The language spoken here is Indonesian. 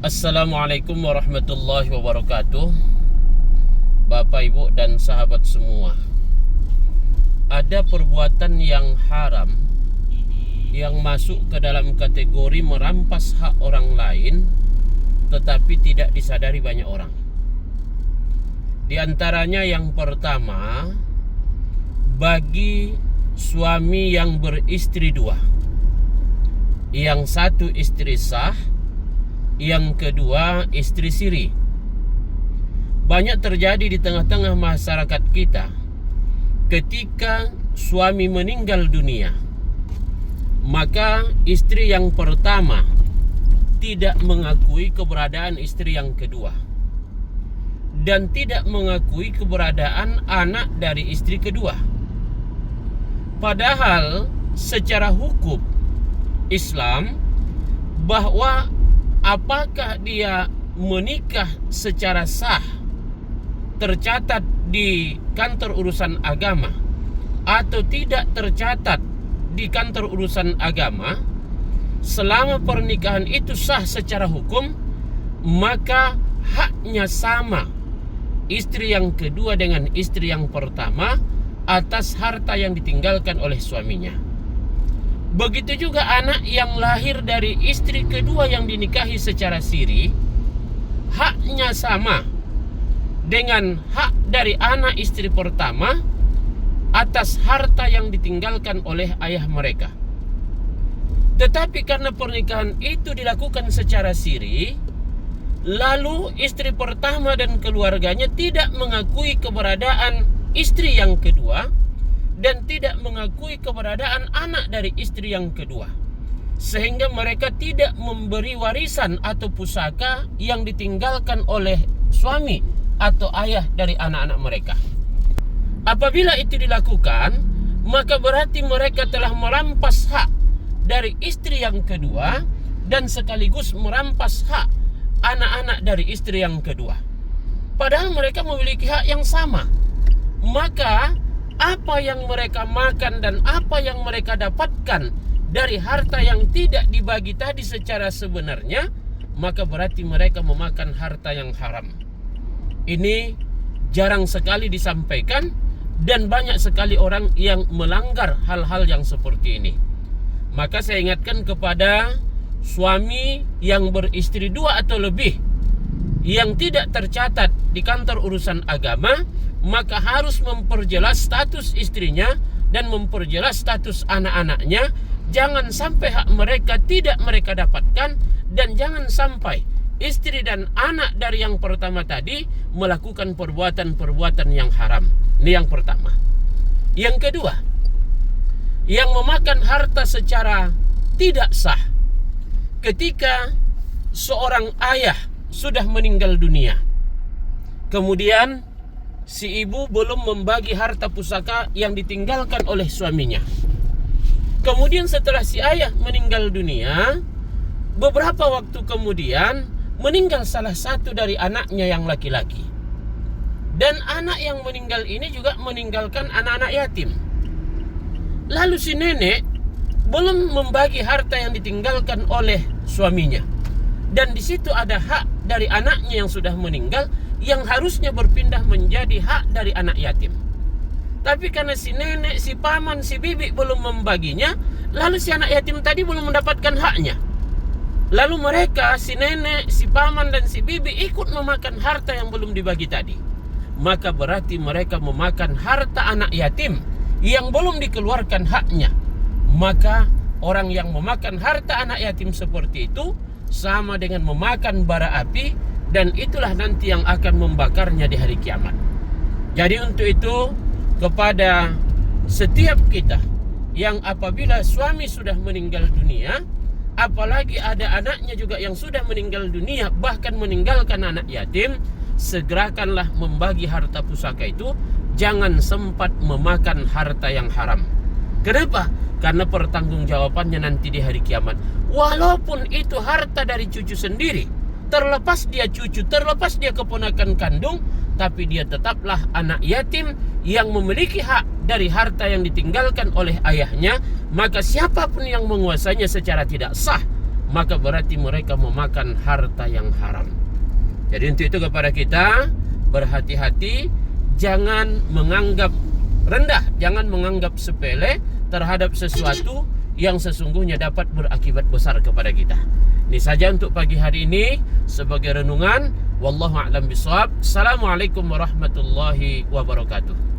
Assalamualaikum warahmatullahi wabarakatuh. Bapak, Ibu, dan sahabat semua. Ada perbuatan yang haram yang masuk ke dalam kategori merampas hak orang lain, tetapi tidak disadari banyak orang. Di antaranya yang pertama, bagi suami yang beristri dua, yang satu istri sah, yang kedua istri siri. Banyak terjadi di tengah-tengah masyarakat kita. Ketika suami meninggal dunia, maka istri yang pertama tidak mengakui keberadaan istri yang kedua, dan tidak mengakui keberadaan anak dari istri kedua. Padahal secara hukum Islam, bahwa apakah dia menikah secara sah, tercatat di kantor urusan agama, atau tidak tercatat di kantor urusan agama, selama pernikahan itu sah secara hukum, maka haknya sama istri yang kedua dengan istri yang pertama atas harta yang ditinggalkan oleh suaminya. Begitu juga anak yang lahir dari istri kedua yang dinikahi secara siri, haknya sama dengan hak dari anak istri pertama atas harta yang ditinggalkan oleh ayah mereka. Tetapi karena pernikahan itu dilakukan secara siri, lalu istri pertama dan keluarganya tidak mengakui keberadaan istri yang kedua dan tidak mengakui keberadaan anak dari istri yang kedua, sehingga mereka tidak memberi warisan atau pusaka yang ditinggalkan oleh suami atau ayah dari anak-anak mereka. Apabila itu dilakukan, maka berarti mereka telah merampas hak dari istri yang kedua dan sekaligus merampas hak anak-anak dari istri yang kedua. Padahal mereka memiliki hak yang sama. Maka apa yang mereka makan dan apa yang mereka dapatkan dari harta yang tidak dibagi tadi secara sebenarnya, maka berarti mereka memakan harta yang haram. Ini jarang sekali disampaikan, dan banyak sekali orang yang melanggar hal-hal yang seperti ini. Maka saya ingatkan kepada suami yang beristri dua atau lebih, yang tidak tercatat di kantor urusan agama, maka harus memperjelas status istrinya dan memperjelas status anak-anaknya. Jangan sampai hak mereka tidak mereka dapatkan, dan jangan sampai istri dan anak dari yang pertama tadi melakukan perbuatan-perbuatan yang haram. Ini yang pertama. Yang kedua, yang memakan harta secara tidak sah. Ketika seorang ayah sudah meninggal dunia, kemudian si ibu belum membagi harta pusaka yang ditinggalkan oleh suaminya. Kemudian setelah si ayah meninggal dunia, beberapa waktu kemudian meninggal salah satu dari anaknya yang laki-laki. Dan anak yang meninggal ini juga meninggalkan anak-anak yatim. Lalu si nenek belum membagi harta yang ditinggalkan oleh suaminya. Dan di situ ada hak dari anaknya yang sudah meninggal, yang harusnya berpindah menjadi hak dari anak yatim. Tapi karena si nenek, si paman, si bibi belum membaginya, lalu si anak yatim tadi belum mendapatkan haknya. Lalu mereka, si nenek, si paman, dan si bibi ikut memakan harta yang belum dibagi tadi. Maka berarti mereka memakan harta anak yatim yang belum dikeluarkan haknya. Maka orang yang memakan harta anak yatim seperti itu sama dengan memakan bara api, dan itulah nanti yang akan membakarnya di hari kiamat. Jadi untuk itu, kepada setiap kita yang apabila suami sudah meninggal dunia, apalagi ada anaknya juga yang sudah meninggal dunia, bahkan meninggalkan anak yatim, segerakanlah membagi harta pusaka itu. Jangan sempat memakan harta yang haram. Kenapa? Karena pertanggungjawabannya nanti di hari kiamat. Walaupun itu harta dari cucu sendiri, terlepas dia cucu, terlepas dia keponakan kandung, tapi dia tetaplah anak yatim yang memiliki hak dari harta yang ditinggalkan oleh ayahnya. Maka siapapun yang menguasainya secara tidak sah, maka berarti mereka memakan harta yang haram. Jadi untuk itu kepada kita, berhati-hati, jangan menganggap rendah, jangan menganggap sepele terhadap sesuatu yang sesungguhnya dapat berakibat besar kepada kita. Ini saja untuk pagi hari ini sebagai renungan. Wallahu a'lam bishawab. Assalamualaikum warahmatullahi wabarakatuh.